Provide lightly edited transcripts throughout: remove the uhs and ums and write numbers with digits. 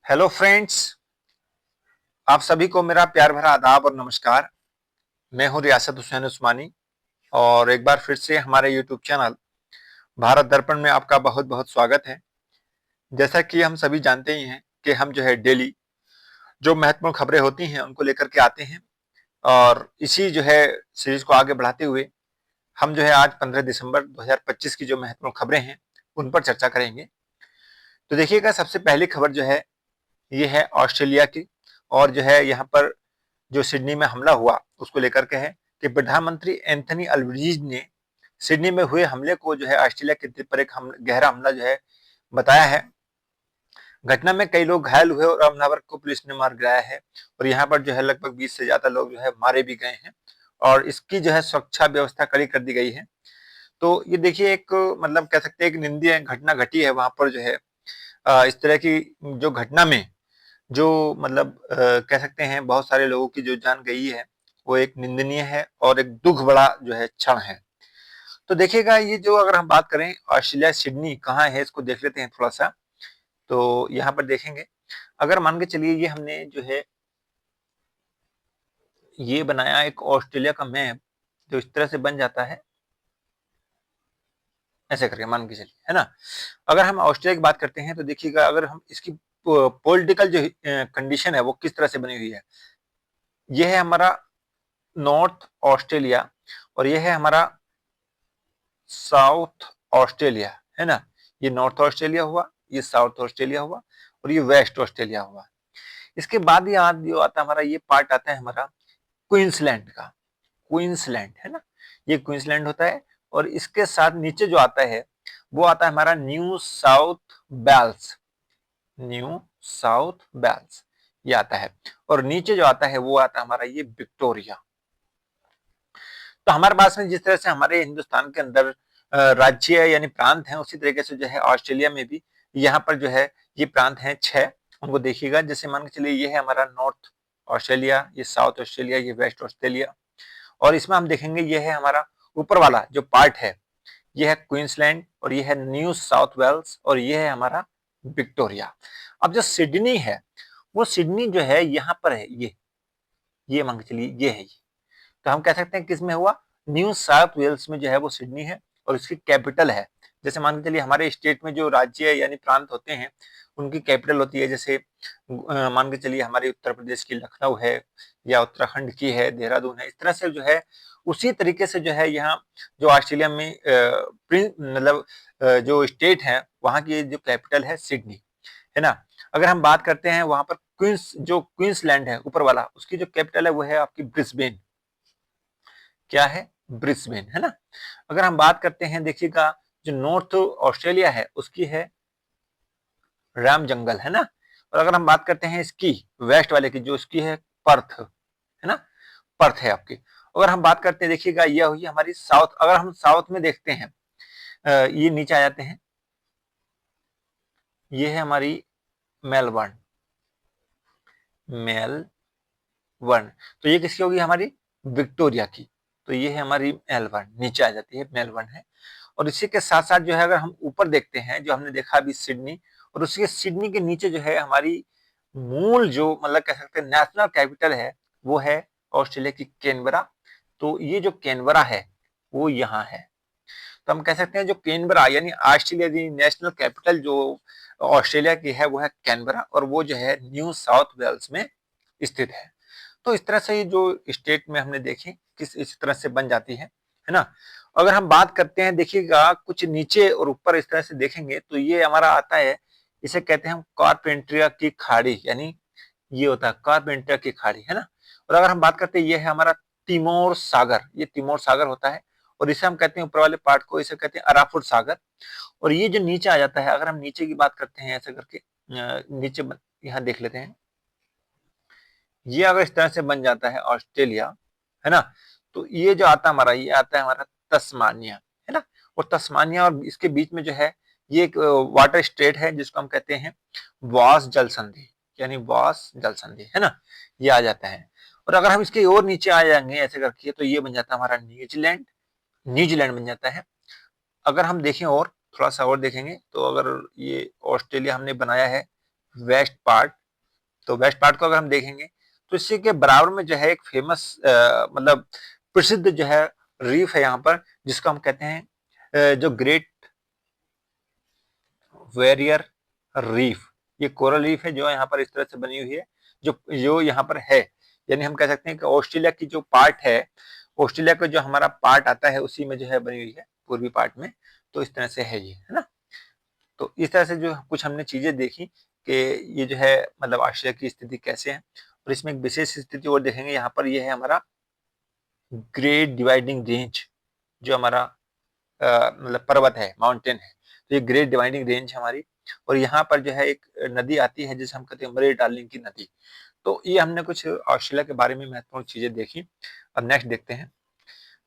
Hello friends. आप सभी को मेरा प्यार भरा आदाब और नमस्कार। मैं हूं रियासत हुसैन उस्मानी और एक बार फिर से हमारे यूट्यूब चैनल भारत दर्पण में आपका बहुत बहुत स्वागत है। जैसा कि हम सभी जानते ही हैं कि हम जो है डेली जो महत्वपूर्ण खबरें होती हैं उनको लेकर के आते हैं और इसी जो है सीरीज को आगे बढ़ाते हुए हम जो है आज 15 दिसंबर 2025 की जो महत्वपूर्ण खबरें हैं उन पर चर्चा करेंगे। तो देखिएगा, सबसे पहली खबर जो है ये है ऑस्ट्रेलिया की और जो है यहाँ पर जो सिडनी में हमला हुआ उसको लेकर के है कि प्रधानमंत्री एंथनी अल्बनीज ने सिडनी में हुए हमले को जो है ऑस्ट्रेलिया के पर एक गहरा हमला जो है बताया है। घटना में कई लोग घायल हुए और हमलावर को पुलिस ने मार गिराया है और यहाँ पर जो है लगभग 20 से ज्यादा लोग जो है मारे भी गए हैं और इसकी जो है सुरक्षा व्यवस्था कड़ी कर दी गई है। तो ये देखिए, एक मतलब कह सकते हैं एक निंदनीय घटना घटी है वहां पर जो है इस तरह की जो घटना में जो मतलब कह सकते हैं बहुत सारे लोगों की जो जान गई है वो एक निंदनीय है और एक दुख बड़ा जो है क्षण है। तो देखिएगा, ये जो अगर हम बात करें ऑस्ट्रेलिया सिडनी कहाँ है इसको देख लेते हैं थोड़ा सा। तो यहाँ पर देखेंगे, अगर मान के चलिए ये हमने जो है ये बनाया एक ऑस्ट्रेलिया का मैप जो इस तरह से बन जाता है, ऐसे करके मान के चलिए, है ना। अगर हम ऑस्ट्रेलिया की बात करते हैं तो देखिएगा, अगर हम इसकी पॉलिटिकल जो कंडीशन है वो किस तरह से बनी हुई है। ये है हमारा नॉर्थ ऑस्ट्रेलिया और ये है हमारा साउथ ऑस्ट्रेलिया, है ना। ये नॉर्थ ऑस्ट्रेलिया हुआ, ये साउथ ऑस्ट्रेलिया हुआ और ये वेस्ट ऑस्ट्रेलिया हुआ। इसके बाद यहाँ जो आता है हमारा ये पार्ट आता है हमारा क्वींसलैंड का। क्वींसलैंड, है ना, ये क्वींसलैंड होता है और इसके साथ नीचे जो आता है वो आता है हमारा New South Wales. New South Wales ये आता है और नीचे जो आता है वो आता है हमारा ये विक्टोरिया। तो हमारे पास में जिस तरह से हमारे हिंदुस्तान के अंदर राज्य यानी प्रांत हैं, उसी तरीके से जो है ऑस्ट्रेलिया में भी यहाँ पर जो है ये प्रांत हैं 6। उनको देखिएगा, जैसे मान के चलिए ये है हमारा नॉर्थ ऑस्ट्रेलिया, ये साउथ ऑस्ट्रेलिया, ये वेस्ट ऑस्ट्रेलिया और इसमें हम देखेंगे ये है हमारा ऊपर वाला जो पार्ट है ये है क्वींसलैंड और ये है न्यू साउथ वेल्स और ये है हमारा विक्टोरिया। अब जो सिडनी है वो सिडनी जो है यहाँ पर है, ये मान के चलिए ये है। तो हम कह सकते हैं किसमें हुआ, न्यू साउथ वेल्स में जो है वो सिडनी है और इसकी कैपिटल है। जैसे मान के चलिए हमारे स्टेट में जो राज्य यानी प्रांत होते हैं उनकी कैपिटल होती है, जैसे मान के चलिए हमारे उत्तर प्रदेश की लखनऊ है या उत्तराखंड की है देहरादून है। इस तरह से जो है उसी तरीके से जो है यहाँ जो ऑस्ट्रेलिया में मतलब जो स्टेट है वहाँ की जो कैपिटल है सिडनी, है ना। अगर हम बात करते हैं वहां पर क्वींसलैंड है ऊपर वाला, उसकी जो कैपिटल है वो है आपकी ब्रिस्बेन। क्या है, ब्रिस्बेन, है ना। अगर हम बात करते हैं देखिएगा, जो नॉर्थ ऑस्ट्रेलिया है उसकी है राम जंगल, है ना। और अगर हम बात करते हैं इसकी वेस्ट वाले की, जो इसकी है पर्थ, है ना, पर्थ है आपकी। अगर हम बात करते हैं देखिएगा यह हुई हमारी साउथ। अगर हम साउथ में देखते हैं ये नीचे आ जाते हैं, ये है हमारी मेलबर्न। मेलबर्न, तो ये किसकी होगी, हमारी विक्टोरिया की। तो ये है हमारी मेलबर्न, नीचे आ जाती है मेलबर्न है। और इसी के साथ साथ जो है अगर हम ऊपर देखते हैं, जो हमने देखा अभी सिडनी, और उसके सिडनी के नीचे जो है हमारी मूल जो मतलब कह सकते हैं नेशनल कैपिटल है वो है ऑस्ट्रेलिया की कैनबरा। तो ये जो कैनबरा है वो यहाँ है। तो हम कह सकते हैं जो कैनबरा यानी ऑस्ट्रेलिया की नेशनल कैपिटल जो ऑस्ट्रेलिया की है वो है कैनबरा और वो जो है न्यू साउथ वेल्स में स्थित है। तो इस तरह से ये जो स्टेट में हमने देखे किस इस तरह से बन जाती है ना। अगर हम बात करते हैं देखिएगा कुछ नीचे और ऊपर इस तरह से देखेंगे तो ये हमारा आता है, इसे कहते हैं हम कारपेंट्रिया की खाड़ी, यानी ये होता है कारपेंट्रिया की खाड़ी, है ना। और अगर हम बात करते हैं ये है हमारा तिमोर सागर, ये तिमोर सागर होता है और इसे हम कहते हैं ऊपर वाले पार्ट को इसे कहते हैं अराफुट सागर। और ये जो नीचे आ जाता है, अगर हम नीचे की बात करते हैं ऐसे करके नीचे यहाँ देख लेते हैं, ये अगर इस तरह से बन जाता है ऑस्ट्रेलिया, है ना। तो ये जो आता है हमारा, ये आता है हमारा तस्मानिया, है ना। और तस्मानिया और इसके बीच में जो है ये एक वाटर स्टेट है जिसको हम कहते हैं वास जल संधि, यानी वास जल संधि, है ना, ये आ जाता है। और अगर हम इसके और नीचे आ जाएंगे ऐसे करके तो ये बन जाता है हमारा न्यूजीलैंड, न्यूजीलैंड बन जाता है। अगर हम देखें और थोड़ा सा और देखेंगे तो अगर ये ऑस्ट्रेलिया हमने बनाया है वेस्ट पार्ट, तो वेस्ट पार्ट को अगर हम देखेंगे तो इसी के बराबर में जो है एक फेमस मतलब प्रसिद्ध जो है रीफ है यहाँ पर, जिसको हम कहते हैं जो ग्रेट बैरियर रीफ। ये कोरल रीफ है जो यहाँ पर इस तरह से बनी हुई है, जो जो यहाँ पर है। यानी हम कह सकते हैं कि ऑस्ट्रेलिया की जो पार्ट है, ऑस्ट्रेलिया का जो हमारा पार्ट आता है उसी में जो है बनी हुई है, पूर्वी पार्ट में। तो इस तरह से है ये, है ना। तो इस तरह से जो कुछ हमने चीजें देखी कि ये जो है मतलब ऑस्ट्रेलिया की स्थिति कैसे है। और इसमें एक विशेष स्थिति और देखेंगे, यहाँ पर ये है हमारा ग्रेट डिवाइडिंग रेंज, जो हमारा मतलब पर्वत है, माउंटेन है। तो ये ग्रेट डिवाइडिंग रेंज है हमारी, और यहाँ पर जो है एक नदी आती है जिसे हम कहते हैं मरे डार्लिंग की नदी। तो ये हमने कुछ ऑस्ट्रेलिया के बारे में महत्वपूर्ण चीजें देखी। अब नेक्स्ट देखते हैं।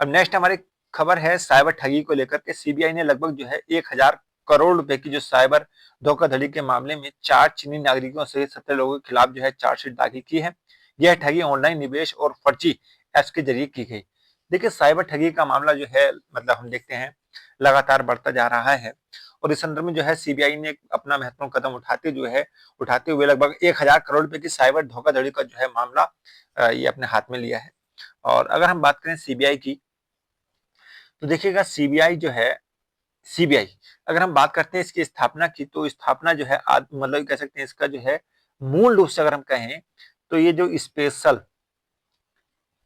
अब नेक्स्ट हमारी खबर है साइबर ठगी को लेकर के। सीबीआई ने लगभग जो है 1000 करोड़ रुपए की जो साइबर धोखाधड़ी के मामले में 4 चीनी नागरिकों सहित 17 लोगों के खिलाफ जो है चार्जशीट दाखिल की है। यह ठगी ऑनलाइन निवेश और फर्जी ऐप्स के जरिए की गई। देखिए, साइबर ठगी का मामला जो है मतलब हम देखते हैं लगातार बढ़ता जा रहा है, और इस संदर्भ में जो है सीबीआई ने अपना महत्वपूर्ण कदम उठाते हुए लगभग 1000 करोड़ रुपए की साइबर धोखाधड़ी का जो है मामला ये अपने हाथ में लिया है। और अगर हम बात करें सीबीआई की, तो देखिएगा सीबीआई अगर हम बात करते हैं इसकी स्थापना की, तो स्थापना जो है मतलब कह सकते हैं इसका जो है मूल रूप से अगर हम कहें तो ये जो स्पेशल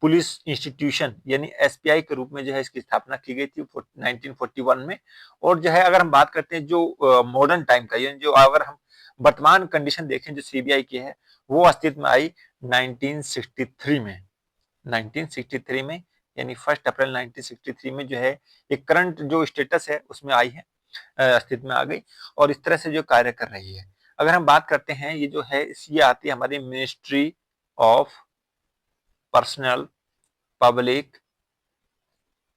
पुलिस इंस्टीट्यूशन यानी एसपीआई के रूप में जो है इसकी स्थापना की गई थी 1941 में। और जो है अगर हम बात करते हैं जो मॉडर्न टाइम का, यानी जो अगर हम वर्तमान कंडीशन देखें जो सीबीआई की है, वो अस्तित्व में आई 1963 में। 1963 में यानी 1 अप्रैल 1963 में जो है एक करंट जो स्टेटस है उसमें आई है, अस्तित्व में आ गई, और इस तरह से जो कार्य कर रही है। अगर हम बात करते हैं ये जो है ये आती है हमारी ministry of personnel public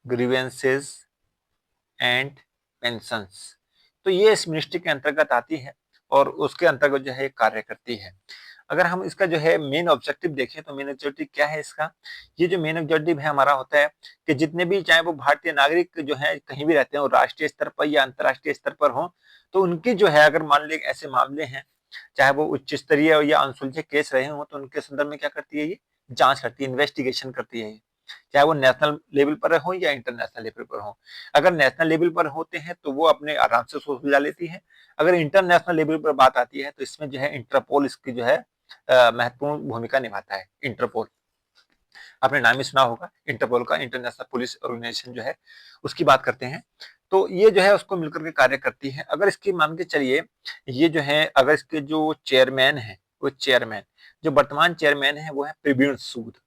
grievances and pensions. तो ये इस मिनिस्ट्री के अंतर्गत आती है और उसके अंतर्गत जो है कार्य करती है। अगर हम इसका जो है मेन ऑब्जेक्टिव देखें तो मेन ऑब्जेक्टिव क्या है इसका, ये जो मेन ऑब्जेक्टिव है हमारा होता है कि जितने भी चाहे वो भारतीय नागरिक जो है कहीं भी रहते हो, राष्ट्रीय स्तर पर या अंतर्राष्ट्रीय स्तर पर हो, तो उनकी जो है अगर मान लीजिए ऐसे मामले हैं, चाहे वो उच्च स्तरीय या अनसुलझे केस रहे हो, तो उनके संदर्भ में क्या करती है ये जांच करती है, इन्वेस्टिगेशन करती है, चाहे वो नेशनल लेवल पर हो या इंटरनेशनल लेवल पर हो। अगर नेशनल लेवल पर होते हैं तो वो अपने आराम से सुलझा लेती है। अगर इंटरनेशनल लेवल पर बात आती है तो इसमें जो है इंटरपोल इसकी जो है महत्वपूर्ण भूमिका निभाता है। इंटरपोल आपने नाम ही सुना होगा, इंटरपोल का, इंटरनेशनल पुलिस ऑर्गेनाइजेशन जो है उसकी बात करते हैं। तो ये जो है उसको मिलकर के कार्य करती है। अगर इसकी मान के चलिए ये जो है अगर इसके जो चेयरमैन है, वो चेयरमैन जो वर्तमान चेयरमैन है वो है प्रवीण सूद,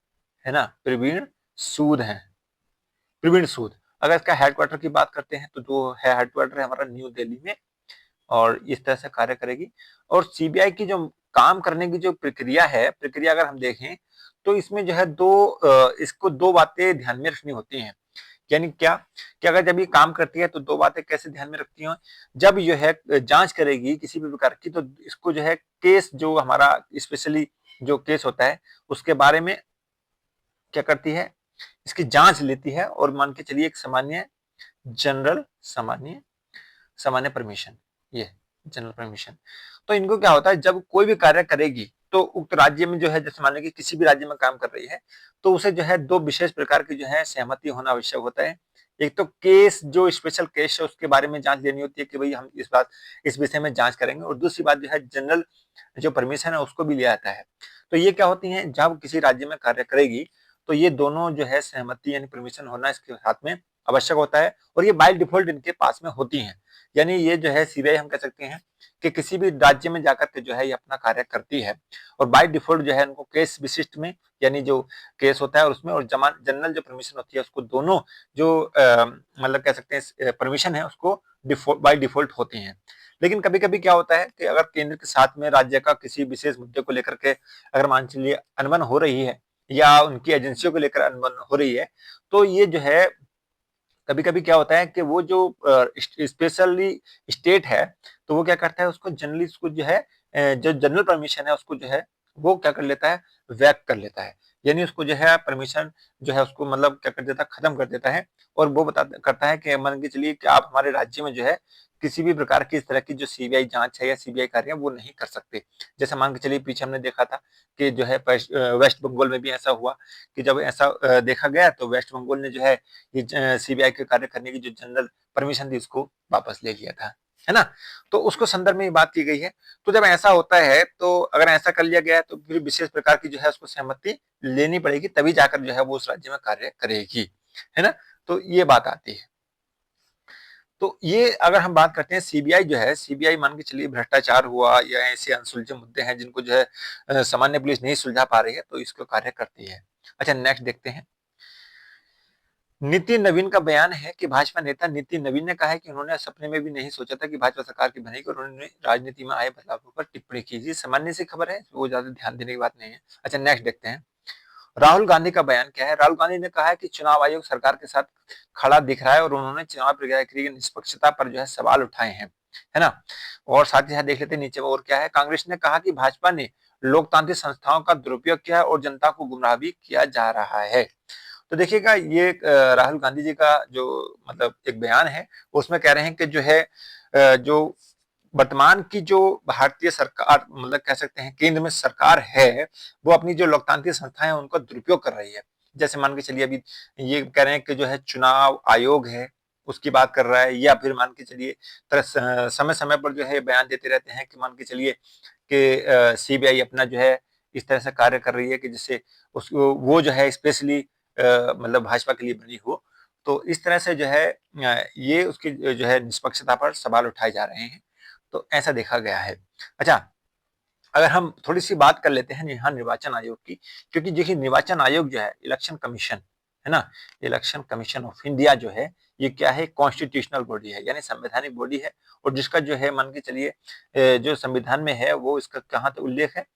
है ना, प्रवीण सूद है, प्रवीण सूद। अगर इसका हेडक्वार्टर की बात करते हैं तो जो है हेडक्वार्टर है हमारा न्यू दिल्ली में, और इस तरह से कार्य करेगी। और सीबीआई की जो काम करने की जो प्रक्रिया अगर हम देखें तो इसमें जो है इसको दो बातें ध्यान में रखनी होती हैं। यानी क्या कि अगर जब ये काम करती है तो दो बातें कैसे ध्यान में रखती हो, जब जो है जांच करेगी किसी भी प्रकार की, तो इसको जो है केस जो हमारा स्पेशली जो केस होता है उसके बारे में क्या करती है, इसकी जांच लेती है, और मान के चलिए एक जनरल सामान्य परमिशन, ये जनरल परमिशन। तो इनको क्या होता है जब कोई भी कार्य करेगी तो उक्त राज्य में जो है, जैसे मान लीजिए किसी भी राज्य में काम कर रही है तो उसे जो है दो विशेष प्रकार की जो है सहमति होना आवश्यक होता है। एक तो केस जो स्पेशल केस है उसके बारे में जांच लेनी होती है कि भाई हम इस विषय में जांच करेंगे, और दूसरी बात जो है जनरल जो परमिशन है उसको भी लिया जाता है। तो ये क्या होती है, जब किसी राज्य में कार्य करेगी तो ये दोनों जो है सहमति यानी परमिशन होना इसके साथ में आवश्यक होता है, और ये बाय डिफॉल्ट इनके पास में होती है। यानी ये जो है सीबीआई हम कह सकते हैं कि किसी भी राज्य में जाकर के जो है ये अपना कार्य करती है, और बाय डिफॉल्ट जो है उनको केस विशिष्ट में यानी जो केस होता है उसमें, और जनरल जो परमिशन होती है उसको दोनों जो मतलब कह सकते हैं परमिशन है उसको बाय डिफॉल्ट होती हैं। लेकिन कभी कभी क्या होता है कि अगर केंद्र के साथ में राज्य का किसी विशेष मुद्दे को लेकर के अगर मान चलिए अनबन हो रही है या उनकी एजेंसियों को लेकर अनबन हो रही है, तो ये जो है कभी कभी क्या होता है कि वो जो स्पेशली स्टेट है तो वो क्या करता है उसको जनरली उसको जो है जो जनरल परमिशन है उसको जो है वो क्या कर लेता है, वैक कर लेता है। यानी उसको जो है परमिशन जो है उसको मतलब क्या कर देता है, खत्म कर देता है और वो बता करता है कि मान के चलिए कि आप हमारे राज्य में जो है किसी भी प्रकार की इस तरह की जो सीबीआई जांच है या सीबीआई कार्य है वो नहीं कर सकते। जैसे मान के चलिए पीछे हमने देखा था कि जो है वेस्ट बंगाल में भी ऐसा हुआ कि जब ऐसा देखा गया तो वेस्ट बंगाल ने जो है ये सीबीआई के कार्य करने की जो जनरल परमिशन थी उसको वापस ले लिया था, है ना। तो उसको संदर्भ में ये बात की गई है। तो जब ऐसा होता है तो अगर ऐसा कर लिया गया है तो फिर विशेष प्रकार की जो है उसको सहमति लेनी पड़ेगी, तभी जाकर जो है वो उस राज्य में कार्य करेगी, है ना। तो ये बात आती है। तो ये अगर हम बात करते हैं सीबीआई जो है, सीबीआई मान के चलिए भ्रष्टाचार हुआ या ऐसे अनसुलझे मुद्दे हैं जिनको जो है सामान्य पुलिस नहीं सुलझा पा रही है तो इसको कार्य करती है। अच्छा नेक्स्ट देखते हैं। नितिन नवीन का बयान है कि भाजपा नेता नितिन नवीन ने कहा है कि उन्होंने सपने में भी नहीं सोचा था कि भाजपा सरकार की बनेगी और उन्होंने राजनीति में आए बदलावों पर टिप्पणी की। ये सामान्य सी खबर है, वो ज्यादा ध्यान देने की बात नहीं है। अच्छा नेक्स्ट देखते हैं। राहुल गांधी का बयान क्या है। राहुल गांधी ने कहा है कि चुनाव आयोग सरकार के साथ खड़ा दिख रहा है और उन्होंने चुनाव प्रक्रिया की निष्पक्षता पर जो है सवाल उठाए हैं, है ना। और साथ ही साथ देख लेते हैं नीचे और क्या है। कांग्रेस ने कहा कि भाजपा ने लोकतांत्रिक संस्थाओं का दुरुपयोग किया है और जनता को गुमराह भी किया जा रहा है। तो देखिएगा ये राहुल गांधी जी का जो मतलब एक बयान है उसमें कह रहे हैं कि जो है जो वर्तमान की जो भारतीय सरकार मतलब कह सकते हैं केंद्र में सरकार है वो अपनी जो लोकतांत्रिक संस्थाएं हैं उनका दुरुपयोग कर रही है। जैसे मान के चलिए अभी ये कह रहे हैं कि जो है चुनाव आयोग है उसकी बात कर रहा है, या फिर मान के चलिए समय समय पर जो है बयान देते रहते हैं कि मान के चलिए कि सीबीआई अपना जो है इस तरह से कार्य कर रही है कि जिससे उसको वो जो है स्पेशली मतलब भाजपा के लिए बनी हो। तो इस तरह से जो है ये उसकी जो है निष्पक्षता पर सवाल उठाए जा रहे हैं। तो ऐसा देखा गया है। अच्छा अगर हम थोड़ी सी बात कर लेते हैं यहाँ निर्वाचन आयोग की, क्योंकि देखिए निर्वाचन आयोग जो है इलेक्शन कमीशन, है ना, इलेक्शन कमीशन ऑफ इंडिया जो है ये क्या है, कॉन्स्टिट्यूशनल बॉडी है यानी संवैधानिक बॉडी है। और जिसका जो है मान के चलिए जो संविधान में है वो इसका कहाँ तक उल्लेख है,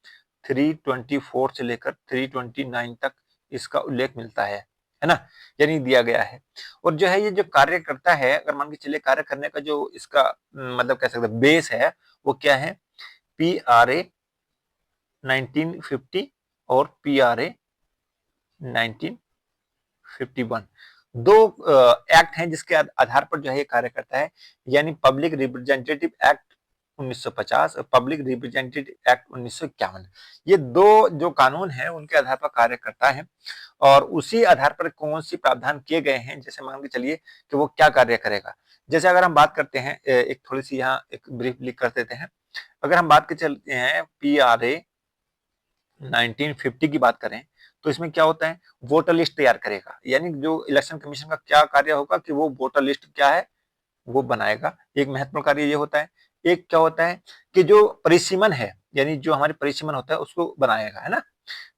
324 से लेकर 329 तक इसका उल्लेख मिलता है ना, यानी दिया गया है। और जो है ये जो कार्य करता है, अगर मान के चलिए कार्य करने का जो इसका मतलब कह सकते हैं बेस है वो क्या है, PRA 1950 और PRA 1951, दो एक्ट हैं जिसके आधार पर जो है ये कार्य करता है, यानी पब्लिक रिप्रेजेंटेटिव एक्ट 1950 और पब्लिक रिप्रेजेंटेटिव एक्ट 1951। ये दो जो कानून है उनके आधार पर कार्य करता है और उसी आधार पर कौन सी प्रावधान किए गए हैं, जैसे मान के चलिए कि वो क्या कार्य करेगा। जैसे अगर हम बात करते हैं एक थोड़ी सी यहाँ एक ब्रीफली कर देते हैं। अगर हम बात कर चलते हैं PRA 1950 की बात करें तो इसमें क्या होता है, वोटर लिस्ट तैयार करेगा, यानी जो इलेक्शन कमीशन का क्या कार्य होगा कि वो वोटर लिस्ट क्या है वो बनाएगा, एक महत्वपूर्ण कार्य ये होता है। एक क्या होता है कि जो परिसीमन है, यानी जो हमारे परिसीमन होता है उसको बनाएगा, है ना,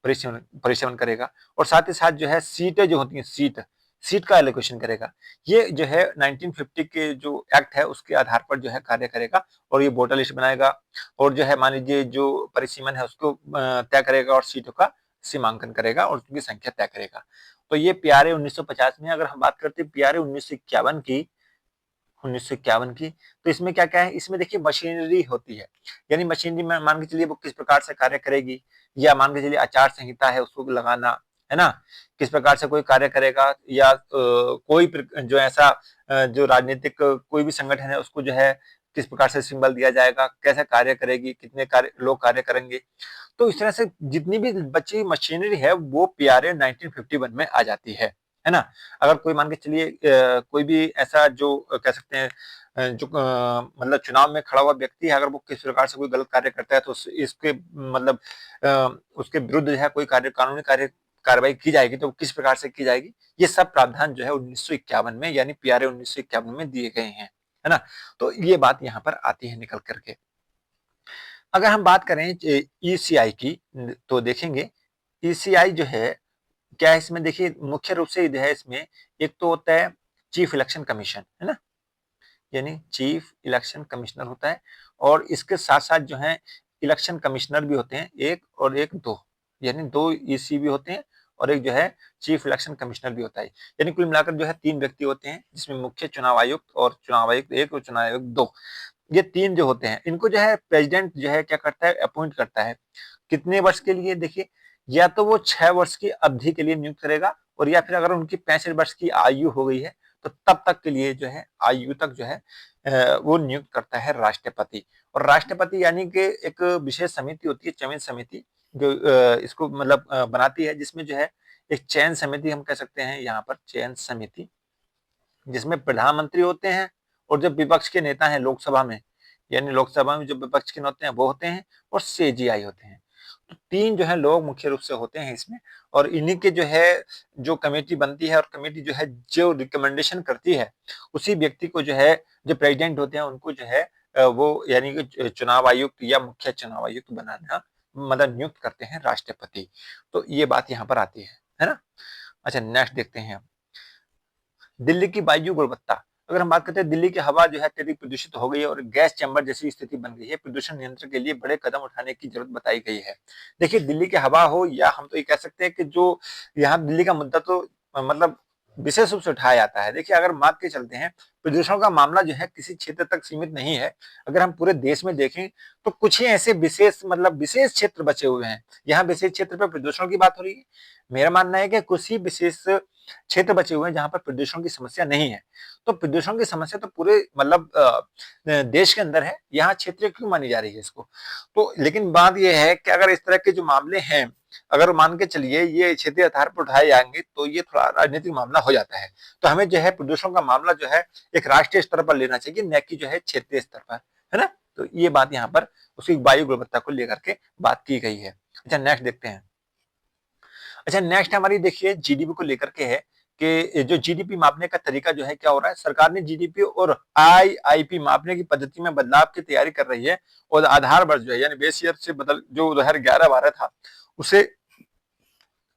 परिसीमन परिसीमन करेगा। और साथ ही साथ जो है सीटें जो होती हैं सीट सीट का एलोकेशन करेगा। ये जो है 1950 के जो एक्ट है उसके आधार पर जो है कार्य करेगा और ये वोटर लिस्ट बनाएगा। और जो है मान लीजिए जो परिसीमन है उसको तय करेगा और सीटों का सीमांकन करेगा और उनकी संख्या तय करेगा। तो ये PRA 1950 में। अगर हम बात करते हैं PRA 1951 की, तो इसमें क्या क्या है, इसमें देखिए मशीनरी होती है, यानी मशीनरी में मान के चलिए वो किस प्रकार से कार्य करेगी, या मान के चलिए आचार संहिता है उसको लगाना, है ना, किस प्रकार से कोई कार्य करेगा, या कोई जो ऐसा जो राजनीतिक कोई भी संगठन है उसको जो है किस प्रकार से सिंबल दिया जाएगा, कैसे कार्य करेगी, कितने कार्य लोग कार्य करेंगे। तो इस तरह से जितनी भी बची हुई मशीनरी है वो PRA 1951 में आ जाती है ना। अगर कोई मान के चलिए कोई भी ऐसा जो कह सकते हैं जो मतलब चुनाव में खड़ा हुआ व्यक्ति है, अगर वो किस प्रकार से कोई गलत कार्य करता है तो इसके मतलब उसके विरुद्ध जो है कोई कार्य कानूनी कार्रवाई की जाएगी तो किस प्रकार से की जाएगी, ये सब प्रावधान जो है 1951 में यानी PRA 1951 में दिए गए हैं, है ना। तो ये बात यहाँ पर आती है निकल करके। अगर हम बात करें ECI की तो देखेंगे ECI जो है क्या है, इसमें देखिए मुख्य रूप से जो है इसमें एक तो होता है चीफ इलेक्शन कमीशन, है ना, यानी चीफ इलेक्शन कमिश्नर होता है। और इसके साथ साथ जो है इलेक्शन कमिश्नर भी होते हैं, एक और एक दो, यानी दो EC भी होते हैं और एक जो है चीफ इलेक्शन कमिश्नर भी होता है। यानी कुल मिलाकर जो है 3 व्यक्ति होते हैं जिसमें मुख्य चुनाव आयुक्त और चुनाव आयुक्त एक और चुनाव आयुक्त दो, ये 3 जो होते हैं इनको जो है प्रेसिडेंट जो है क्या करता है, अपॉइंट करता है। कितने वर्ष के लिए, देखिए या तो वो 6 वर्ष की अवधि के लिए नियुक्त करेगा, और या फिर अगर उनकी 65 वर्ष की आयु हो गई है तो तब तक के लिए जो है आयु तक जो है वो नियुक्त करता है राष्ट्रपति। और राष्ट्रपति यानी कि एक विशेष समिति होती है, चयन समिति, जो इसको मतलब बनाती है, जिसमें जो है एक चयन समिति हम कह सकते हैं यहाँ पर, चयन समिति, जिसमें प्रधानमंत्री होते हैं और जो विपक्ष के नेता हैं लोकसभा में, यानी लोकसभा में जो विपक्ष के होते हैं वो होते हैं, और सीजेआई होते हैं। तो 3 जो है लोग मुख्य रूप से होते हैं इसमें, और इन्हीं के जो है जो कमेटी बनती है, और कमेटी जो है जो रिकमेंडेशन करती है, उसी व्यक्ति को जो है जो प्रेसिडेंट होते हैं उनको जो है वो यानी कि चुनाव आयुक्त या मुख्य चुनाव आयुक्त बनाना मतलब नियुक्त करते हैं राष्ट्रपति। तो ये बात यहाँ पर आती है ना। अच्छा, नेक्स्ट देखते हैं। दिल्ली की वायु गुणवत्ता, अगर हम बात करते हैं, दिल्ली की हवा जो है अत्यधिक प्रदूषित हो गई है और गैस चैम्बर जैसी स्थिति बन गई है। प्रदूषण नियंत्रण के लिए बड़े कदम उठाने की जरूरत बताई गई है। देखिए, दिल्ली की हवा हो, या हम तो ये कह सकते हैं कि जो यहाँ दिल्ली का मुद्दा तो मतलब विशेष रूप से उठाया जाता है। देखिए, अगर बात के चलते हैं, प्रदूषण का मामला जो है किसी क्षेत्र तक सीमित नहीं है। अगर हम पूरे देश में देखें तो कुछ ही ऐसे विशेष मतलब विशेष क्षेत्र बचे हुए हैं। यहाँ विशेष क्षेत्र पर प्रदूषण की बात हो रही है। मेरा मानना है कि कुछ ही विशेष क्षेत्र बचे हुए हैं जहां पर प्रदूषण की समस्या नहीं है। तो प्रदूषण की समस्या तो पूरे मतलब देश के अंदर है, यहाँ क्षेत्रीय क्यों मानी जा रही है इसको? तो लेकिन बात यह है कि अगर इस तरह के जो मामले हैं, अगर मान के चलिए ये क्षेत्रीय आधार पर उठाए जाएंगे तो ये थोड़ा राजनीतिक मामला हो जाता है। तो हमें जो है प्रदूषण का मामला जो है एक राष्ट्रीय स्तर पर लेना चाहिए, न कि जो है क्षेत्रीय स्तर पर, है ना। तो ये बात यहाँ पर उसकी वायु गुणवत्ता को लेकर के बात की गई है। अच्छा, नेक्स्ट देखते हैं। अच्छा, नेक्स्ट हमारी देखिए जीडीपी को लेकर के है कि जो जीडीपी मापने का तरीका जो है क्या हो रहा है, सरकार ने जीडीपी और आईआईपी मापने की पद्धति में बदलाव की तैयारी कर रही है, और आधार वर्ष जो है यानी बेस ईयर से बदल जो 2011-12 था उसे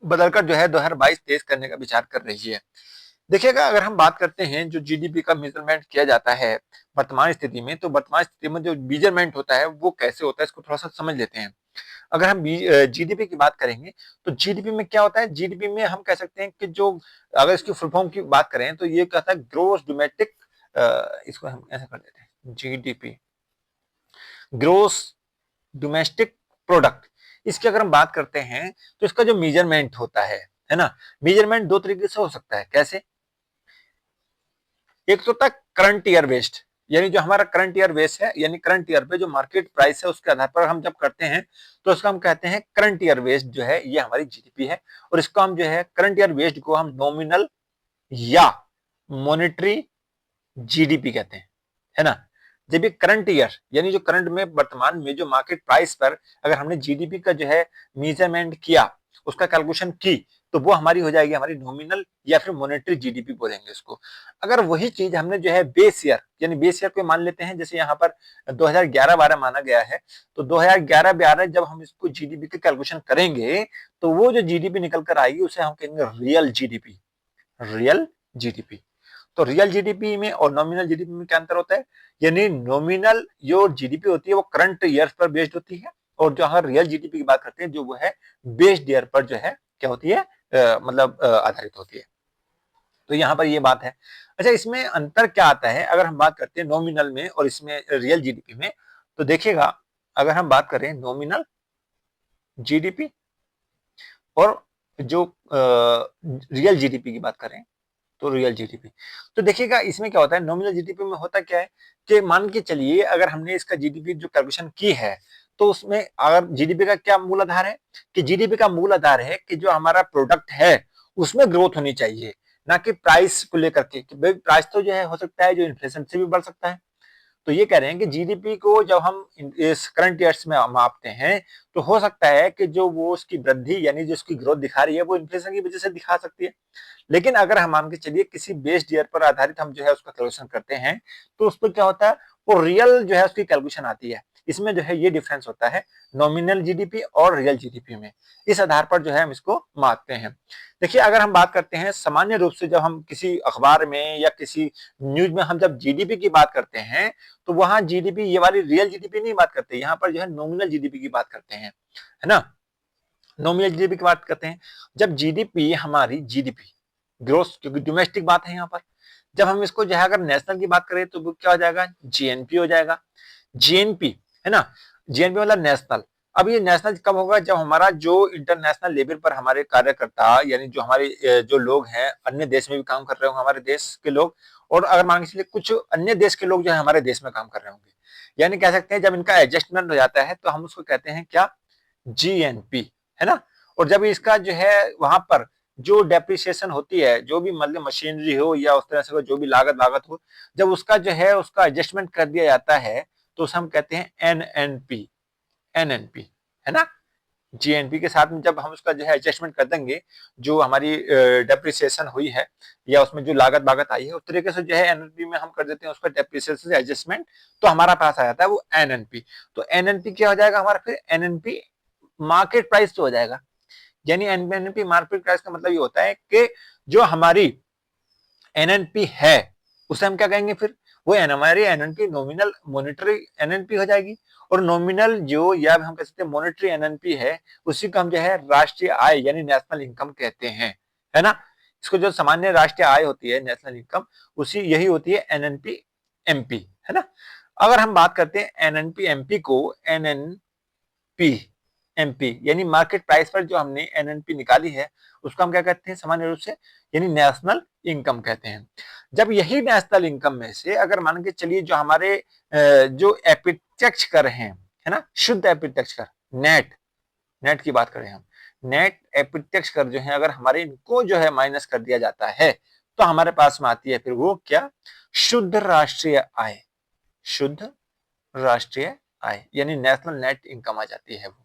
बदलकर जो है 2022-23 करने का विचार कर रही है। देखिएगा, अगर हम बात करते हैं जो जीडीपी का मेजरमेंट किया जाता है वर्तमान स्थिति में, तो वर्तमान स्थिति में जो मेजरमेंट होता है वो कैसे होता है, इसको थोड़ा सा समझ लेते हैं। अगर हम जीडीपी की बात करेंगे तो जीडीपी में क्या होता है, जीडीपी में हम कह सकते हैं कि जो अगर इसकी फुल फॉर्म की बात करें तो ये कहता है ग्रोस डोमेस्टिक, इसको हम ऐसा कर देते हैं जीडीपी, ग्रोस डोमेस्टिक प्रोडक्ट। इसकी अगर हम बात करते हैं तो इसका जो मेजरमेंट होता है ना, मेजरमेंट दो तरीके से हो सकता है। कैसे? एक तो होता है करंट ईयर बेस्ड, यानी जो हमारा करंट ईयर बेस है, यानी करंट ईयर पे जो मार्केट प्राइस है उसके आधार पर हम जब करते हैं तो उसको हम कहते हैं करंट ईयर बेस्ड जो है ये हमारी जीडीपी है। और इसको हम जो है करंट ईयर बेस्ड को हम नॉमिनल या मॉनेटरी जीडीपी कहते हैं, है ना। जब ये करंट ईयर यानी जो करंट में वर्तमान में जो मार्केट प्राइस पर अगर हमने जीडीपी का जो है मेजरमेंट किया, उसका कैलकुलेशन की, तो वो हमारी हो जाएगी हमारी नॉमिनल या फिर मॉनेटरी जीडीपी बोलेंगे इसको। अगर वही चीज हमने जो है बेस ईयर यानी बेस ईयर को मान लेते हैं, जैसे यहाँ पर 2011-12 माना गया है, तो 2011-12 जब हम इसको जीडीपी के कैलकुलेशन करेंगे तो वो जो जीडीपी निकल कर आएगी उसे हम कहेंगे रियल जीडीपी, रियल जीडीपी। तो रियल जीडीपी में और नॉमिनल जीडीपी में क्या अंतर होता है, यानी नॉमिनल जो जीडीपी होती है वो करंट ईयर पर बेस्ड होती है, और जो हम रियल जीडीपी की बात करते हैं जो वो है बेस्ड ईयर पर जो है क्या होती है, मतलब आधारित होती है। तो यहाँ पर ये बात है। अच्छा, इसमें अंतर क्या आता है अगर हम बात करते हैं नॉमिनल में और इसमें रियल जीडीपी में, तो देखिएगा अगर हम बात करें नॉमिनल जीडीपी और जो रियल जीडीपी की बात करें, तो रियल जीडीपी, तो देखिएगा इसमें क्या होता है, नॉमिनल जीडीपी में होता क्या है कि मान के चलिए अगर हमने इसका जीडीपी जो कैलकुलेशन की है, तो उसमें अगर जीडीपी का क्या मूल आधार है, कि जीडीपी का मूल आधार है कि जो हमारा प्रोडक्ट है उसमें ग्रोथ होनी चाहिए, ना कि प्राइस को लेकर के, कि प्राइस तो जो है हो सकता है जो इन्फ्लेशन से भी बढ़ सकता है। तो ये कह रहे हैं कि जीडीपी को जब हम इस करंट ईयर्स में मापते हैं तो हो सकता है कि जो वो उसकी वृद्धि यानी जो उसकी ग्रोथ दिखा रही है वो इन्फ्लेशन की वजह से दिखा सकती है। लेकिन अगर हम मान के चलिए किसी बेस्ड ईयर पर आधारित हम जो है उसका कैलकुलेशन करते हैं, तो उस पर क्या होता है, वो रियल जो है उसकी कैलकुलेशन आती है। इसमें जो है ये डिफरेंस होता है नॉमिनल जीडीपी और रियल जीडीपी में। इस आधार पर जो है हम इसको मापते हैं। देखिए, अगर हम बात करते हैं सामान्य रूप से जब हम किसी अखबार में या किसी न्यूज में हम जब जीडीपी की बात करते हैं तो वहां जीडीपी ये वाली रियल जीडीपी नहीं बात करते, यहाँ पर जो है नॉमिनल जीडीपी की बात करते हैं, है ना। नॉमिनल जीडीपी की बात करते हैं जब जीडीपी हमारी जीडीपी ग्रोस, क्योंकि डोमेस्टिक बात है यहाँ पर, जब हम इसको जो है अगर नेशनल की बात करें तो वो क्या हो जाएगा, जीएनपी हो जाएगा। जीएनपी, है ना, जीएनपी मतलब नेशनल। अब ये नेशनल कब होगा, जब हमारा जो इंटरनेशनल लेवल पर हमारे कार्यकर्ता यानी जो हमारे जो लोग हैं अन्य देश में भी काम कर रहे होंगे हमारे देश के लोग, और अगर मान के चलिए कुछ अन्य देश के लोग जो है हमारे देश में काम कर रहे होंगे, यानी कह सकते हैं जब इनका एडजस्टमेंट हो जाता है तो हम उसको कहते हैं क्या, जीएनपी, है ना। और जब इसका जो है वहां पर जो डेप्रिसिएशन होती है, जो भी मतलब मशीनरी हो या उस तरह से जो भी लागत लागत हो, जब उसका जो है उसका एडजस्टमेंट कर दिया जाता है तो उसे हम कहते हैं एनएनपी, एनएनपी, है ना। जीएनपी के साथ में जब हम उसका जो है एडजस्टमेंट कर देंगे, जो हमारी डेप्रिसिएशन हुई है या उसमें जो लागत लागत आई है उस तरीके से जो है एनएनपी में हम कर देते हैं उसका डेप्रिसिएशन से एडजस्टमेंट, तो हमारा पास आ जाता है वो एनएनपी। तो एनएनपी क्या हो जाएगा हमारा, फिर एनएनपी मार्केट प्राइस तो हो जाएगा। यानी एनएनपी मार्केट प्राइस का मतलब ये होता है कि जो हमारी एनएनपी है उसे हम क्या कहेंगे, फिर वो हमारी एनएनपी नॉमिनल मॉनेटरी एनएनपी हो जाएगी। और नॉमिनल जो या हम कह सकते हैं मॉनेटरी एनएनपी है उसी को हम जो है राष्ट्रीय आय यानी नेशनल इनकम कहते हैं, है ना। इसको जो सामान्य राष्ट्रीय आय होती है नेशनल इनकम, उसी यही होती है एनएनपी एमपी, है ना। अगर हम बात करते हैं एनएनपी एमपी को, एनएनपी एमपी यानी मार्केट प्राइस पर जो हमने एनएनपी निकाली है उसको हम क्या कहते हैं सामान्य रूप से, यानी नेशनल इनकम कहते हैं। जब यही नेशनल इनकम में से अगर मान के चलिए जो हमारे जो अप्रत्यक्ष कर हैं, है ना, शुद्ध अप्रत्यक्ष कर, नेट नेट की बात करें हम, नेट अप्रत्यक्ष कर जो है अगर हमारे इनको जो है माइनस कर दिया जाता है तो हमारे पास में आती है फिर वो क्या, शुद्ध राष्ट्रीय आय, शुद्ध राष्ट्रीय आय यानी नेशनल नेट इनकम आ जाती है वो।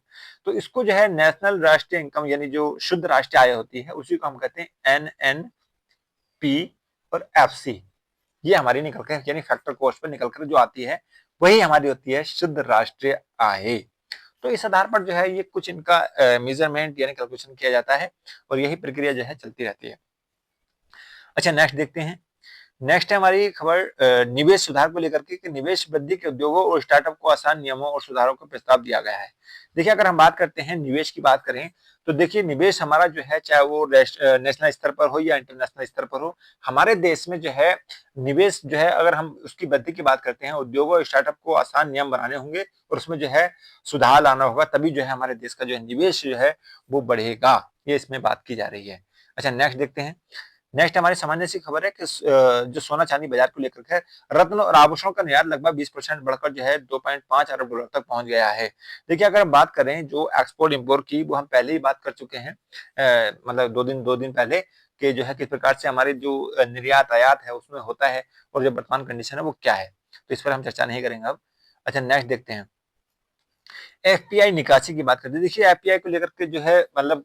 तो इसको जो है नेशनल राष्ट्रीय इनकम यानी जो शुद्ध राष्ट्रीय आय होती है उसी को हम कहते हैं एनएनपी और एफसी। ये हमारी निकल कर यानी फैक्टर कॉस्ट पर निकल कर जो आती है वही हमारी होती है शुद्ध राष्ट्रीय आय। तो इस आधार पर जो है ये कुछ इनका मेजरमेंट यानी कैलकुलेशन किया जाता है और यही प्रक्रिया जो है चलती रहती है। अच्छा नेक्स्ट देखते हैं। नेक्स्ट है हमारी खबर निवेश सुधार को लेकर के कि निवेश वृद्धि के उद्योगों और स्टार्टअप को आसान नियमों और सुधारों का प्रस्ताव दिया गया है। देखिए अगर हम बात करते हैं निवेश की बात करें तो देखिए निवेश हमारा जो है चाहे वो नेशनल स्तर पर हो या इंटरनेशनल स्तर पर हो, हमारे देश में जो है निवेश जो है अगर हम उसकी वृद्धि की बात करते हैं उद्योगों और स्टार्टअप को आसान नियम बनाने होंगे और उसमें जो है सुधार लाना होगा, तभी जो है हमारे देश का जो है निवेश जो है वो बढ़ेगा, ये इसमें बात की जा रही है। अच्छा नेक्स्ट देखते हैं। नेक्स्ट हमारी सामान्य सी खबर है कि जो सोना चांदी बाजार को लेकर के रत्न और आभूषणों का निर्यात लगभग 20% बढ़कर जो है 2.5 अरब डॉलर तक पहुंच गया है। देखिए अगर हम बात करें जो एक्सपोर्ट इंपोर्ट की, वो हम पहले ही बात कर चुके हैं, मतलब दो दिन पहले कि जो है किस प्रकार से हमारे जो निर्यात आयात है उसमें होता है और जो वर्तमान कंडीशन है वो क्या है, तो इस पर हम चर्चा नहीं करेंगे अब। अच्छा नेक्स्ट देखते हैं। एफपीआई निकासी की बात करते हैं। देखिए एफपीआई को लेकर के जो है मतलब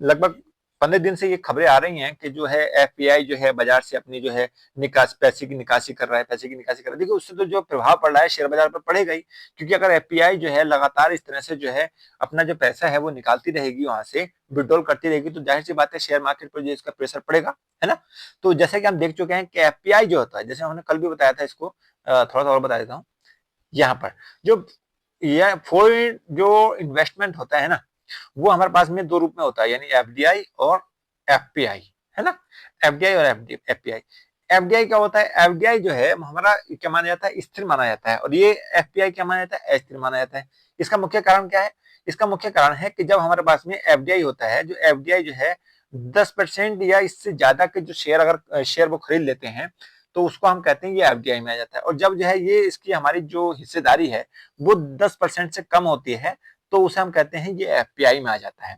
लगभग 15 दिन से ये खबरें आ रही हैं कि जो है एफपीआई जो है बाजार से अपनी जो है पैसे की निकासी कर रहा है, पैसे की निकासी कर रहा है। देखिए उससे तो जो प्रभाव पड़ रहा है शेयर बाजार पर पड़ेगा ही, क्योंकि अगर एफपीआई जो है लगातार इस तरह से जो है अपना जो पैसा है वो निकालती रहेगी वहां से विड्रॉल करती रहेगी तो जाहिर सी बात है शेयर मार्केट पर जो इसका प्रेशर पड़ेगा, है ना। तो जैसे कि हम देख चुके हैं कि एफपीआई जो होता है, जैसे हमने कल भी बताया था, इसको थोड़ा सा और बता देता हूँ। यहाँ पर जो यह फॉरेन जो इन्वेस्टमेंट होता है ना वो हमारे पास में दो रूप में होता है, यानी एफडीआई और एफपीआई, है ना। एफडीआई और एफपीआई। एफडीआई क्या होता है, एफडीआई जो है हमारा क्या माना जाता है, स्थिर माना जाता है, और ये एफपीआई क्या माना जाता है, अस्थिर माना जाता है। इसका मुख्य कारण क्या है, इसका मुख्य कारण है कि जब हमारे पास में एफडीआई होता है, जो एफडीआई जो है 10% या इससे ज्यादा के जो शेयर अगर शेयर वो खरीद लेते हैं तो उसको हम कहते हैं ये एफडीआई में आ जाता है। और जब जो है ये इसकी हमारी जो हिस्सेदारी है वो 10% से कम होती है तो उसे हम कहते हैं ये एफपीआई में आ जाता है।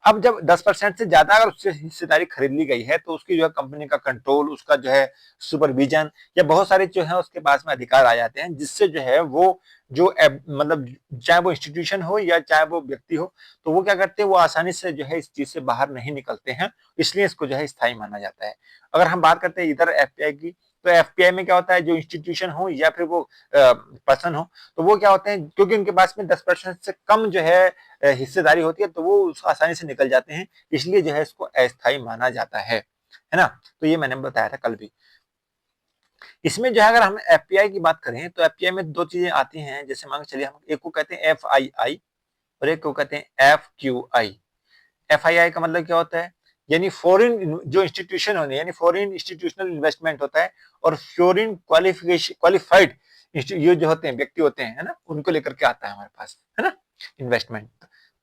अब जब 10% से ज्यादा अगर उससे हिस्सेदारी खरीद ली गई है तो उसकी जो है कंपनी का कंट्रोल, उसका जो है सुपरविजन या बहुत सारे जो है उसके पास में अधिकार आ जाते हैं, जिससे जो है वो जो मतलब चाहे वो इंस्टीट्यूशन हो या चाहे वो व्यक्ति हो तो वो क्या करते हैं, वो आसानी से जो है इस चीज से बाहर नहीं निकलते हैं, इसलिए इसको जो है स्थायी माना जाता है। अगर हम बात करते हैं इधर एफपीआई की, तो एफपीआई में क्या होता है, जो इंस्टीट्यूशन हो या फिर वो पर्सन हो तो वो क्या होते हैं, क्योंकि उनके पास में 10% से कम जो है हिस्सेदारी होती है तो वो आसानी से निकल जाते हैं, इसलिए जो है इसको अस्थायी माना जाता है ना। तो ये मैंने बताया था कल भी। इसमें जो है अगर हम एफपीआई की बात करें तो एफपीआई में दो चीजें आती हैं, जैसे मान के चलिए हम एक को कहते हैं एफआईआई और एक को कहते हैं एफक्यूआई। एफआईआई का मतलब क्या होता है, यानी फॉरेन जो इंस्टीट्यूशन होने यानी फॉरेन इंस्टीट्यूशनल इन्वेस्टमेंट होता है, और फॉरेन क्वालिफिकेशन क्वालिफाइड ये जो होते हैं व्यक्ति होते हैं, है ना, उनको लेकर के आता है हमारे पास, है ना। इन्वेस्टमेंट।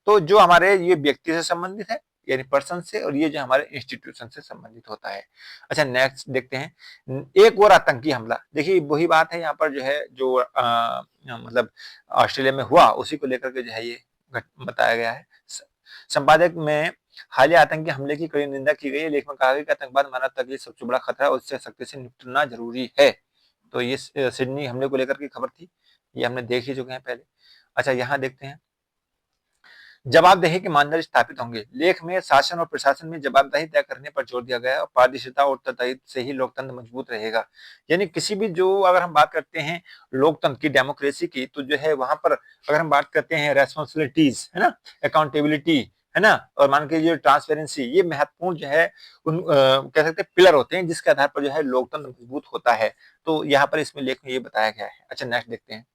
तो जो हमारे ये व्यक्ति से संबंधित है यानी पर्सन से, और ये जो हमारे इंस्टीट्यूशन से संबंधित होता है। अच्छा नेक्स्ट देखते हैं, एक और आतंकी हमला। देखिए वही बात है यहाँ पर जो है, जो मतलब ऑस्ट्रेलिया में हुआ उसी को लेकर के जो है ये बताया गया है। संपादक में हालिया आतंकी हमले की कड़ी निंदा की गई है। लेख में कहा गया कि आतंकवाद मानवता के लिए सबसे बड़ा खतरा है और उससे सख्ती से निपटना जरूरी है। तो ये सिडनी हमले को लेकर की खबर थी, ये हमने देख ही चुके हैं पहले। अच्छा यहाँ देखते हैं, जवाबदेही के मानदंड स्थापित होंगे। लेख में शासन और प्रशासन में जवाबदेही तय करने पर जोर दिया गया है और पारदर्शिता और उत्तरदायित्व से ही लोकतंत्र मजबूत रहेगा। यानी किसी भी जो अगर हम बात करते हैं लोकतंत्र की, डेमोक्रेसी की, तो जो है वहां पर अगर हम बात करते हैं रेस्पॉन्सिबिलिटीज है ना, अकाउंटेबिलिटी है ना, और मान के जो ट्रांसपेरेंसी, ये महत्वपूर्ण जो है उन कह सकते हैं पिलर होते हैं जिसके आधार पर जो है लोकतंत्र मजबूत होता है। तो यहाँ पर इसमें लेख में ये बताया गया है। अच्छा नेक्स्ट देखते हैं,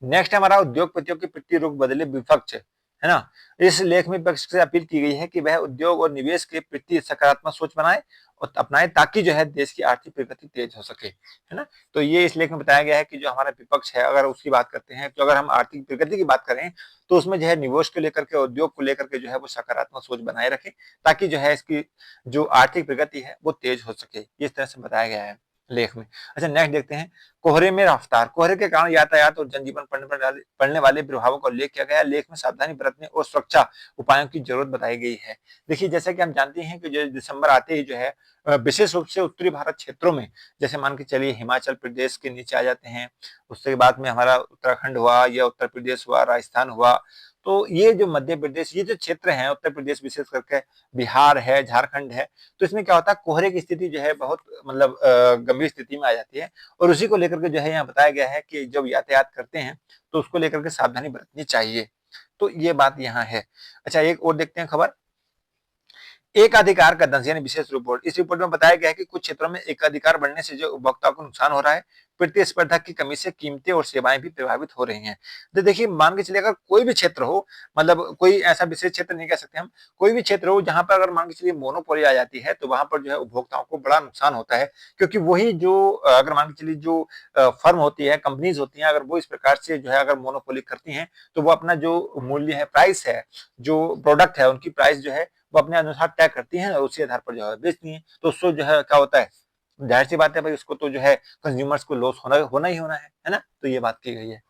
नेक्स्ट हमारा उद्योगपतियों के प्रति रुख बदले विपक्ष है ना। इस लेख में विपक्ष से अपील की गई है कि वह उद्योग और निवेश के प्रति सकारात्मक सोच बनाए और अपनाए ताकि जो है देश की आर्थिक प्रगति तेज हो सके, है ना। तो ये इस लेख में बताया गया है कि जो हमारा विपक्ष है, अगर उसकी बात करते हैं, तो अगर हम आर्थिक प्रगति की बात करें तो उसमें जो है निवेश को लेकर के, उद्योग को लेकर के जो है वो सकारात्मक सोच बनाए रखें ताकि जो है इसकी जो आर्थिक प्रगति है वो तेज हो सके, इस तरह से बताया गया है लेख में। अच्छा नेक्स्ट देखते हैं, कोहरे में रफ्तार। कोहरे के कारण यातायात और जनजीवन पड़ने वाले प्रभावों का उल्लेख किया गया। लेख में सावधानी बरतने और सुरक्षा उपायों की जरूरत बताई गई है। देखिए जैसे कि हम जानते हैं कि जो दिसंबर आते ही जो है विशेष रूप से उत्तरी भारत क्षेत्रों में, जैसे मान के चलिए हिमाचल प्रदेश के नीचे आ जाते हैं, उसके बाद में हमारा उत्तराखंड हुआ या उत्तर प्रदेश हुआ, राजस्थान हुआ, तो ये जो मध्य प्रदेश, ये जो क्षेत्र है, उत्तर प्रदेश विशेष करके, बिहार है, झारखंड है, तो इसमें क्या होता है कोहरे की स्थिति जो है बहुत मतलब गंभीर स्थिति में आ जाती है। और उसी को लेकर के जो है यहाँ बताया गया है कि जब यातायात करते हैं तो उसको लेकर के सावधानी बरतनी चाहिए। तो ये बात यहाँ है। अच्छा एक और देखते हैं खबर, एकाधिकार का दंश यानी विशेष रिपोर्ट। इस रिपोर्ट में बताया गया है कि कुछ क्षेत्रों में एकाधिकार बढ़ने से जो उपभोक्ताओं को नुकसान हो रहा है, प्रतिस्पर्धा की कमी से कीमतें और सेवाएं भी प्रभावित हो रही हैं। तो देखिए मान के चलिए अगर कोई भी क्षेत्र हो, मतलब कोई ऐसा विशेष क्षेत्र नहीं कह सकते हम, कोई भी क्षेत्र हो जहां पर अगर मान के चलिए मोनोपोली आ जाती है तो वहां पर जो है उपभोक्ताओं को बड़ा नुकसान होता है। क्योंकि वही जो अगर मान के चलिए जो फर्म होती है, कंपनीज होती हैं, अगर वो इस प्रकार से जो है अगर मोनोपोली करती हैं तो वो अपना जो मूल्य है, प्राइस है, जो प्रोडक्ट है उनकी प्राइस जो है वो अपने अनुसार तय करती हैं और उसी आधार पर जो है बेचती हैं। तो उसको जो है क्या होता है, जाहिर सी बात है भाई, उसको तो जो है कंज्यूमर्स को लॉस होना होना ही होना है ना। तो ये बात की गई है।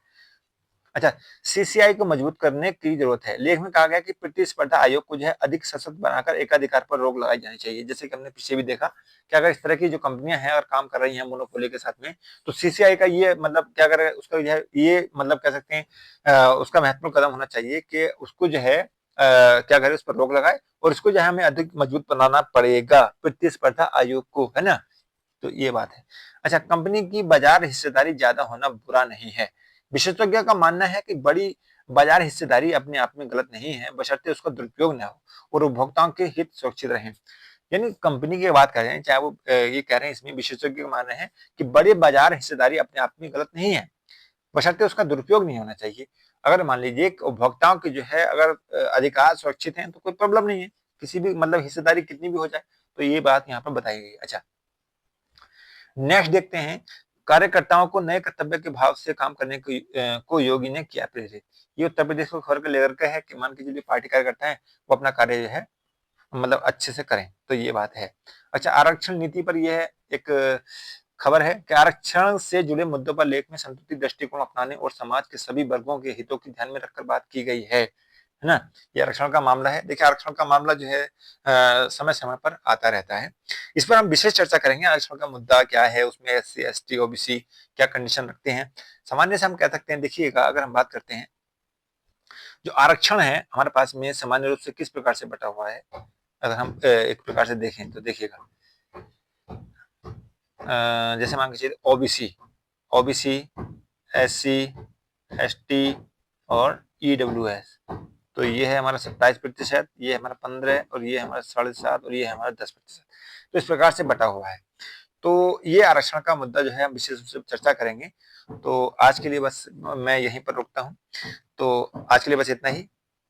अच्छा सीसीआई को मजबूत करने की जरूरत है। लेख में कहा गया कि प्रतिस्पर्धा आयोग को जो है अधिक सशक्त बनाकर एकाधिकार पर रोक लगाई जानी चाहिए। जैसे कि हमने पीछे भी देखा कि अगर इस तरह की जो कंपनियां हैं और काम कर रही हैं मोनोपोली के साथ में, तो सीसीआई का ये मतलब क्या करे, उसका जो है ये मतलब कह सकते हैं उसका महत्वपूर्ण कदम होना चाहिए कि उसको जो है क्या करे, उस पर रोक लगाए और इसको जो है हमें अधिक मजबूत बनाना पड़ेगा प्रतिस्पर्धा आयोग को, है ना। तो ये बात है। अच्छा और की बाजार हिस्सेदारी ज्यादा होना बुरा नहीं है। विशेषज्ञों का मानना है कि बड़ी बाजार हिस्सेदारी अपने आप में गलत नहीं है, बशर्ते उसका दुरुपयोग न हो और उपभोक्ताओं के हित सुरक्षित रहें। यानी कंपनी की बात कर रहे हैं, चाहे वो ये कह रहे हैं, इसमें विशेषज्ञ का मानना है कि बड़े बाजार हिस्सेदारी अपने आप में गलत नहीं है, बशर्ते उसका दुरुपयोग नहीं होना चाहिए। अगर मान लीजिए उपभोक्ताओं की जो है अगर अधिकार सुरक्षित हैं तो कोई प्रॉब्लम नहीं है, किसी भी मतलब हिस्सेदारी कितनी भी हो जाए। तो ये बात यहाँ पर बताई गई। अच्छा नेक्स्ट देखते हैं, कार्यकर्ताओं को नए कर्तव्य के भाव से काम करने को योगी ने किया प्रेरित। ये उत्तर प्रदेश को खबर लेकर के है कि मान के चलिए पार्टी कार्यकर्ता है वो अपना कार्य जो है मतलब अच्छे से करें। तो ये बात है। अच्छा आरक्षण नीति पर यह एक खबर है कि आरक्षण से जुड़े मुद्दों पर लेख में संतुलित दृष्टिकोण अपनाने और समाज के सभी वर्गों के हितों की ध्यान में रखकर बात की गई है ना। ये आरक्षण का मामला है। देखिए आरक्षण का मामला जो है समय समय पर आता रहता है। इस पर हम विशेष चर्चा करेंगे, आरक्षण का मुद्दा क्या है, उसमें एससी एसटी ओबीसी क्या कंडीशन रखते हैं। सामान्य से हम कह सकते हैं, देखिएगा अगर हम बात करते हैं जो आरक्षण है हमारे पास में सामान्य रूप से किस प्रकार से बटा हुआ है, अगर हम एक प्रकार से देखें तो देखिएगा जैसे मान के चलिए ओबीसी, ओबीसी, एससी, एसटी और ईडब्ल्यूएस। तो ये है हमारा 27%, ये हमारा 15 और ये हमारा 7.5 और ये हमारा 10%। तो इस प्रकार से बटा हुआ है। तो ये आरक्षण का मुद्दा जो है हम विशेष रूप से चर्चा करेंगे। तो आज के लिए बस मैं यहीं पर रुकता हूँ। तो आज के लिए बस इतना ही।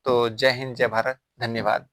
तो जय हिंद, जय भारत, धन्यवाद।